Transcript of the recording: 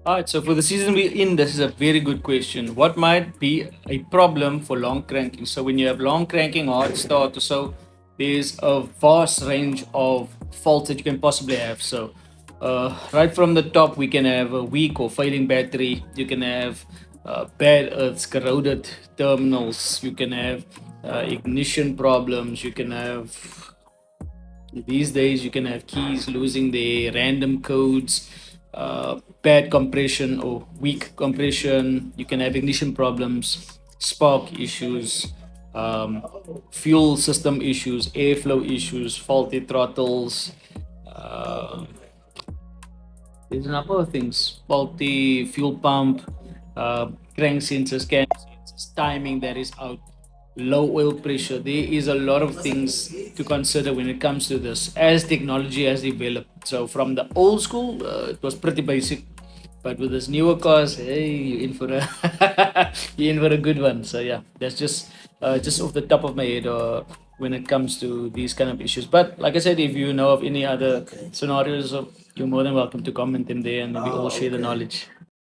All right, so for the season we're in, this is a very good question. What might be a problem for long cranking? So when you have long cranking, hard start, or so, there's a vast range of faults that you can possibly have. So right from the top, we can have a weak or failing battery. You can have bad earths, corroded terminals. You can have ignition problems. You can have these days, you can have keys losing their random codes, bad compression or weak compression. You can have ignition problems, spark issues, um, fuel system issues, airflow issues, faulty throttles. Uh, there's a number of things: faulty fuel pump, crank sensors, cam sensors, timing that is out, low oil pressure. There is a lot of things to consider when it comes to this as technology has developed. So from the old school, it was pretty basic, but with this newer cars, hey, you're in for a you're in for a good one. So yeah, that's just off the top of my head. When it comes to these kind of issues, but like I said, if you know of any other scenarios, you're more than welcome to comment in there, and we all share the knowledge.